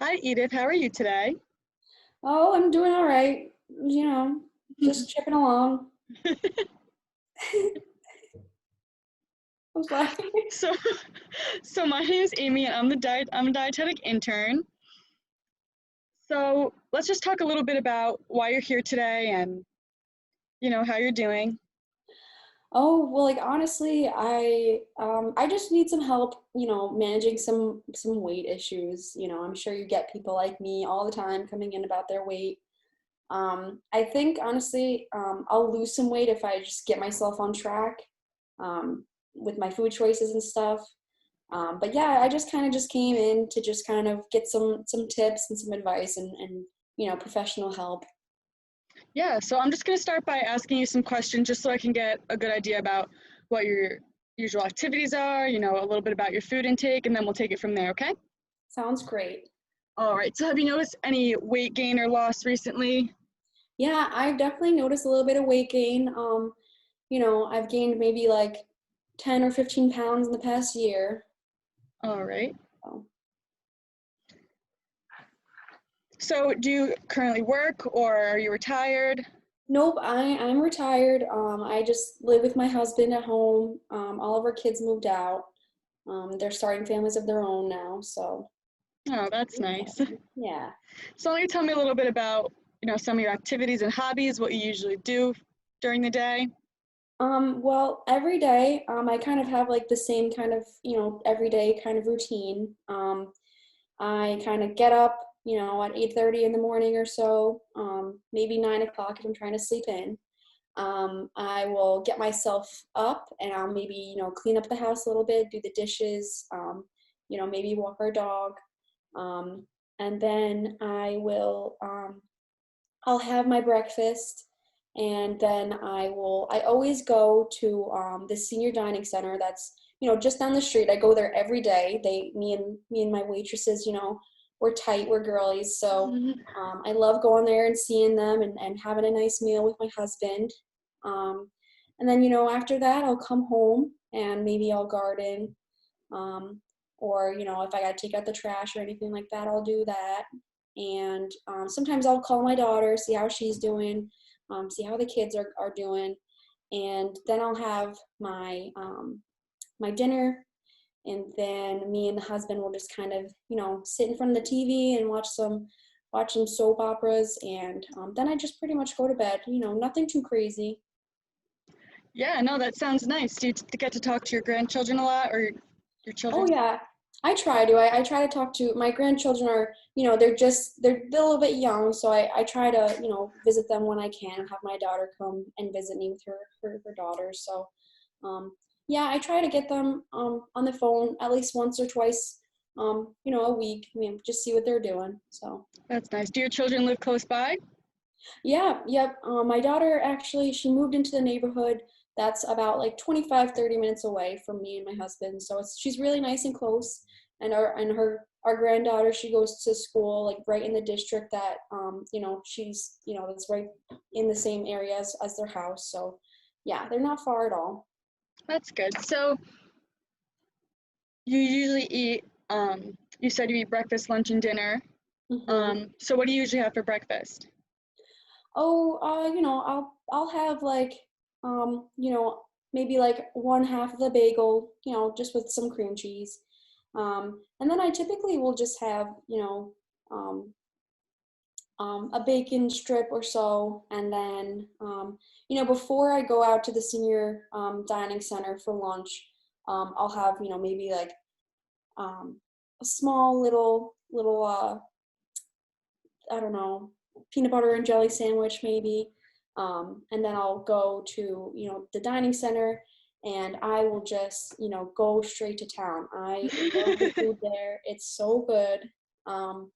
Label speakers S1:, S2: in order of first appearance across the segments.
S1: Hi, Edith. How are you today?
S2: Oh, I'm doing all right. Just chipping along. I'm sorry.
S1: So, so my name is Amy, and I'm a dietetic intern. So let's just talk a little bit about why you're here today and how you're doing.
S2: Oh, well, like honestly, I just need some help, managing some weight issues. I'm sure you get people like me all the time coming in about their weight. I think honestly, I'll lose some weight if I just get myself on track with my food choices and stuff. But yeah, I just kind of just came in to just kind of get some tips and some advice and professional help.
S1: Yeah, so I'm just going to start by asking you some questions just so I can get a good idea about what your usual activities are, a little bit about your food intake, and then we'll take it from there, okay?
S2: Sounds great.
S1: All right, so have you noticed any weight gain or loss recently?
S2: Yeah, I've definitely noticed a little bit of weight gain. I've gained maybe like 10 or 15 pounds in the past year.
S1: All right.
S2: So.
S1: So do you currently work or are you retired?
S2: Nope, I'm retired. I just live with my husband at home. All of our kids moved out. They're starting families of their own now, so
S1: Oh, that's nice.
S2: yeah.
S1: So why don't you tell me a little bit about, some of your activities and hobbies, what you usually do during the day?
S2: Well, every day, I kind of have like the same kind of, everyday kind of routine. I kind of get up, at 8:30 in the morning or so, maybe 9 o'clock if I'm trying to sleep in. I will get myself up and I'll maybe, clean up the house a little bit, do the dishes, maybe walk our dog. Um, and then I'll have my breakfast and then I always go to the senior dining center that's, just down the street. I go there every day. Me and my waitresses, we're tight, we're girlies. So I love going there and seeing them and having a nice meal with my husband. Um, and then, after that, I'll come home and maybe I'll garden. Or, if I got to take out the trash or anything like that, I'll do that. And sometimes I'll call my daughter, see how she's doing, see how the kids are doing. And then I'll have my dinner, and then me and the husband will just kind of sit in front of the TV and watch some soap operas, and then I just pretty much go to bed. Nothing too crazy.
S1: Yeah, no, that sounds nice. Do you get to talk to your grandchildren a lot or your
S2: Oh
S1: children?
S2: yeah, I try to. I try to talk to my grandchildren. Are they're a little bit young, so I try to visit them when I can. Have my daughter come and visit me with her daughters. So um, yeah, I try to get them on the phone at least once or twice a week. Just see what they're doing. So
S1: That's nice. Do your children live close by?
S2: yeah, yep. My daughter actually, she moved into the neighborhood that's about like 25-30 minutes away from me and my husband. So she's really nice and close. And our granddaughter, she goes to school like right in the district that she's that's right in the same area as their house. So yeah, they're not far at all.
S1: That's good. So you usually eat, you said you eat breakfast, lunch, and dinner.
S2: Hmm.
S1: So what do you usually have for breakfast?
S2: Oh, I'll have like maybe like one half of the bagel, just with some cream cheese. And then I typically will just have, um, a bacon strip or so. And then, before I go out to the senior dining center for lunch, I'll have, maybe like um, a small little, I don't know, peanut butter and jelly sandwich maybe. And then I'll go to, the dining center and I will just, go straight to town. I love the food there. It's so good. Um,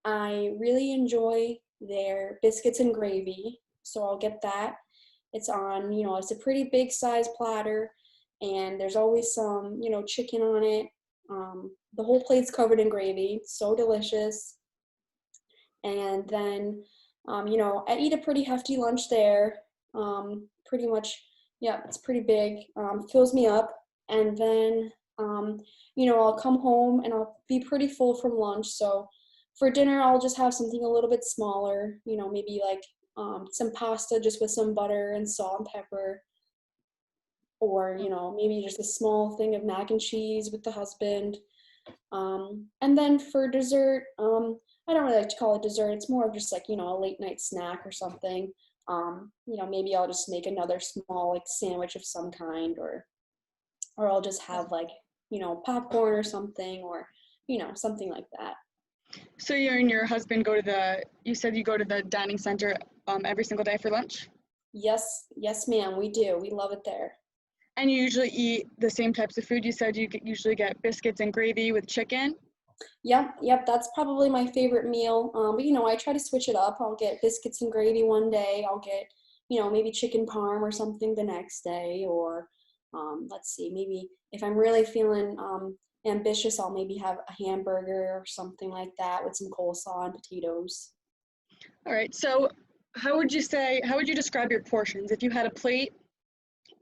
S2: I really enjoy their biscuits and gravy. So I'll get that. It's a pretty big size platter and there's always some, chicken on it. The whole plate's covered in gravy. It's so delicious. And then I eat a pretty hefty lunch there. Pretty much, yeah, it's pretty big. Fills me up, and then I'll come home and I'll be pretty full from lunch. So For dinner, I'll just have something a little bit smaller, maybe like some pasta just with some butter and salt and pepper, or, maybe just a small thing of mac and cheese with the husband. And then for dessert, I don't really like to call it dessert. It's more of just like, a late night snack or something. Maybe I'll just make another small like sandwich of some kind, or I'll just have like, popcorn or something, or, something like that.
S1: So you and your husband you said you go to the dining center every single day for lunch?
S2: Yes, ma'am, we do. We love it there.
S1: And you usually eat the same types of food? You said you usually get biscuits and gravy with chicken?
S2: Yep, that's probably my favorite meal. But I try to switch it up. I'll get biscuits and gravy one day. I'll get, maybe chicken parm or something the next day. Or let's see, maybe if I'm really feeling ambitious, I'll maybe have a hamburger or something like that with some coleslaw and potatoes.
S1: All right, so how would you describe your portions? If you had a plate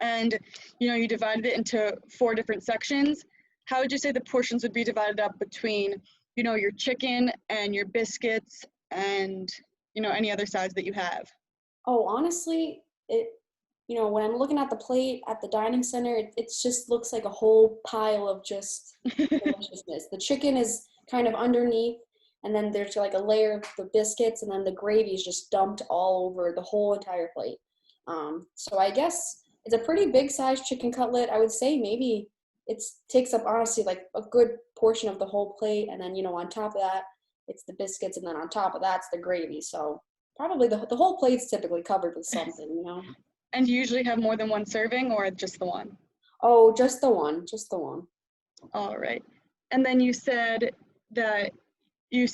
S1: and you divided it into 4 different sections, how would you say the portions would be divided up between your chicken and your biscuits and any other sides that you have?
S2: Oh, honestly, when I'm looking at the plate at the dining center, it just looks like a whole pile of just deliciousness. The chicken is kind of underneath, and then there's like a layer of the biscuits, and then the gravy is just dumped all over the whole entire plate. So I guess it's a pretty big size chicken cutlet. I would say maybe it takes up honestly like a good portion of the whole plate, and then on top of that it's the biscuits, and then on top of that's the gravy. So probably the whole plate's typically covered with something.
S1: And you usually have more than one serving or just the one?
S2: Oh, just the one.
S1: All right. And then you said that you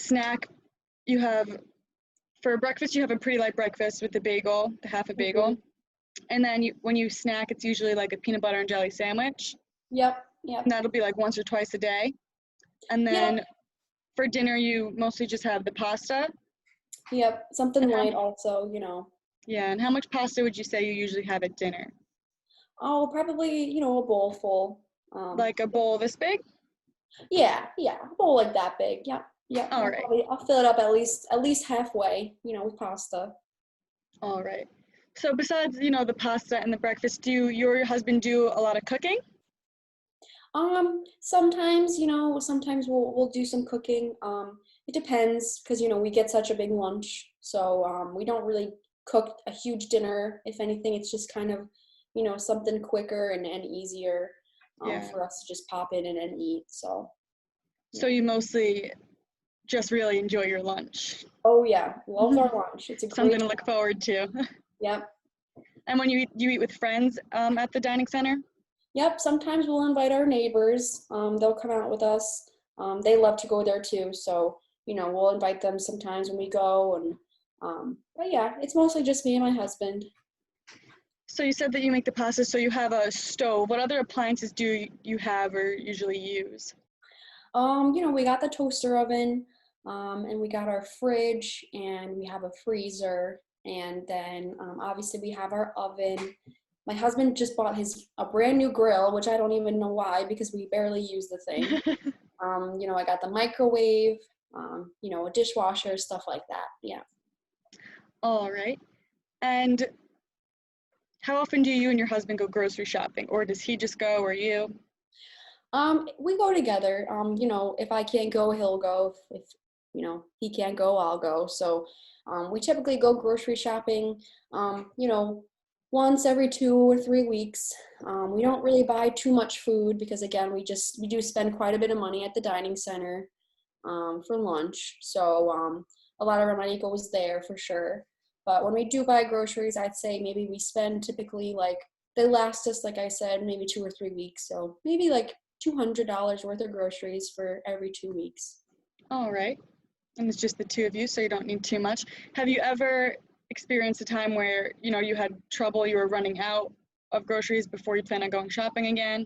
S1: for breakfast, you have a pretty light breakfast with the half a bagel.
S2: Mm-hmm.
S1: And then when you snack, it's usually like a peanut butter and jelly sandwich.
S2: Yep.
S1: And that'll be like once or twice a day. And then
S2: Yep.
S1: for dinner, you mostly just have the pasta.
S2: Yep. Something light also.
S1: Yeah, and how much pasta would you say you usually have at dinner?
S2: Oh, probably, a bowl full.
S1: Like a bowl this big?
S2: Yeah, a bowl like that big. Yep.
S1: All right.
S2: I'll fill it up at least halfway, with pasta.
S1: All right. So besides, the pasta and the breakfast, do you or your husband do a lot of cooking?
S2: Sometimes, sometimes we'll do some cooking. It depends because, we get such a big lunch. So, we don't really cook a huge dinner. If anything, it's just kind of, something quicker and easier for us to just pop in and eat. So
S1: you mostly just really enjoy your lunch.
S2: Oh yeah, love our lunch. It's
S1: something to look forward to.
S2: Yep.
S1: And when you eat with friends at the dining center?
S2: Yep. Sometimes we'll invite our neighbors. They'll come out with us. They love to go there too. So we'll invite them sometimes when we go. And but yeah, it's mostly just me and my husband.
S1: So you said that you make the pasta, so you have a stove. What other appliances do you have or usually use?
S2: We got the toaster oven, and we got our fridge, and we have a freezer, and then obviously we have our oven. My husband just bought a brand new grill, which I don't even know why because we barely use the thing. I got the microwave, a dishwasher, stuff like that. Yeah.
S1: All right. And how often do you and your husband go grocery shopping, or does he just go, or you?
S2: We go together. If I can't go, he'll go. If he can't go, I'll go. So, we typically go grocery shopping, once every 2 or 3 weeks. We don't really buy too much food because again, we do spend quite a bit of money at the dining center, for lunch. So, a lot of our money goes there for sure. But when we do buy groceries, I'd say maybe we spend typically they last us, like I said, maybe 2 or 3 weeks. So maybe like $200 worth of groceries for every 2 weeks.
S1: All right. And it's just the two of you, so you don't need too much. Have you ever experienced a time where, you had trouble, you were running out of groceries before you plan on going shopping again?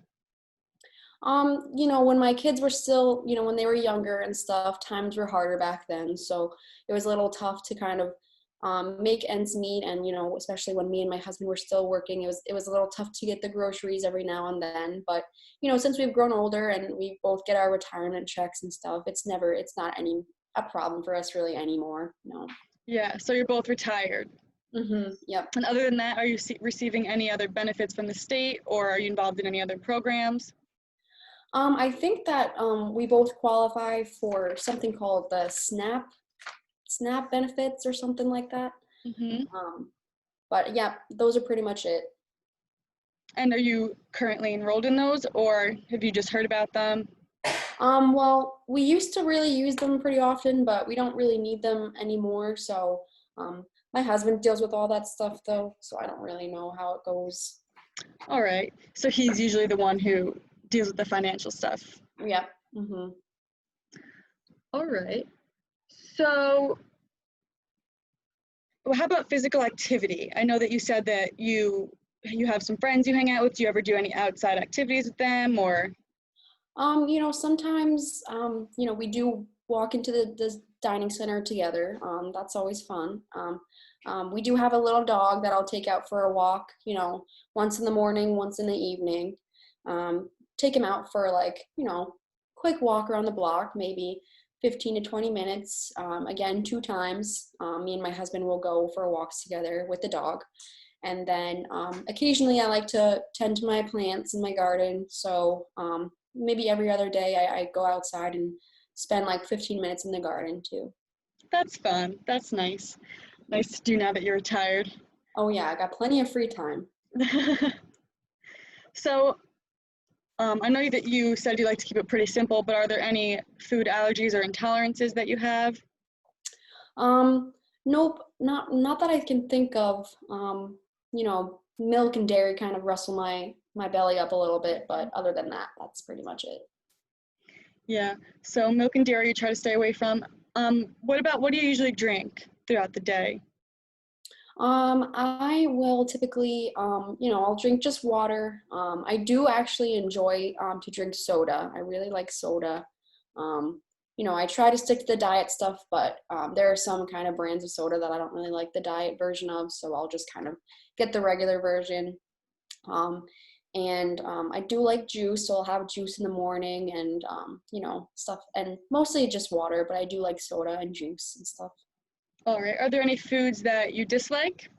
S2: When my kids were still, when they were younger and stuff, times were harder back then. So it was a little tough to kind of make ends meet, and especially when me and my husband were still working, it was a little tough to get the groceries every now and then. But since we've grown older and we both get our retirement checks and stuff, it's not any a problem for us really anymore. No.
S1: Yeah, so you're both retired.
S2: Yep.
S1: And other than that, are you receiving any other benefits from the state, or are you involved in any other programs?
S2: I think that we both qualify for something called the SNAP benefits or something like that.
S1: Mm-hmm.
S2: But yeah, those are pretty much it.
S1: And are you currently enrolled in those, or have you just heard about them?
S2: Well, we used to really use them pretty often, but we don't really need them anymore. So my husband deals with all that stuff though, so I don't really know how it goes.
S1: All right. So he's usually the one who deals with the financial stuff.
S2: Yeah.
S1: All right. So how about physical activity? I know that you said that you have some friends you hang out with. Do you ever do any outside activities with them, or?
S2: Sometimes, we do walk into the dining center together. That's always fun. We do have a little dog that I'll take out for a walk, once in the morning, once in the evening. Take him out for quick walk around the block, maybe 15 to 20 minutes. Again, 2 times. Me and my husband will go for walks together with the dog. And then occasionally I like to tend to my plants in my garden. So maybe every other day I go outside and spend like 15 minutes in the garden too.
S1: That's fun. That's nice. Nice to do now that you're retired.
S2: Oh yeah, I got plenty of free time.
S1: So I know that you said you like to keep it pretty simple, but are there any food allergies or intolerances that you have?
S2: Nope, not that I can think of. Milk and dairy kind of rustle my belly up a little bit, but other than that, that's pretty much it.
S1: Yeah, so milk and dairy you try to stay away from. What do you usually drink throughout the day?
S2: I will typically, I'll drink just water. I do actually enjoy to drink soda. I really like soda. I try to stick to the diet stuff, but there are some kind of brands of soda that I don't really like the diet version of, so I'll just kind of get the regular version. I do like juice, so I'll have juice in the morning and, stuff, and mostly just water, but I do like soda and juice and stuff.
S1: All right, are there any foods that you dislike?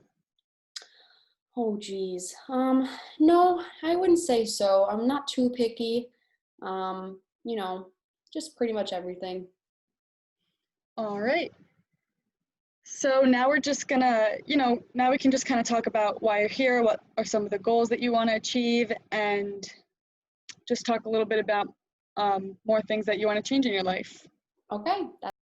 S2: Oh, geez. No, I wouldn't say so. I'm not too picky. Um, you know, just pretty much everything.
S1: All right. So now we're just gonna, now we can just kind of talk about why you're here, what are some of the goals that you want to achieve, and just talk a little bit about more things that you want to change in your life.
S2: Okay.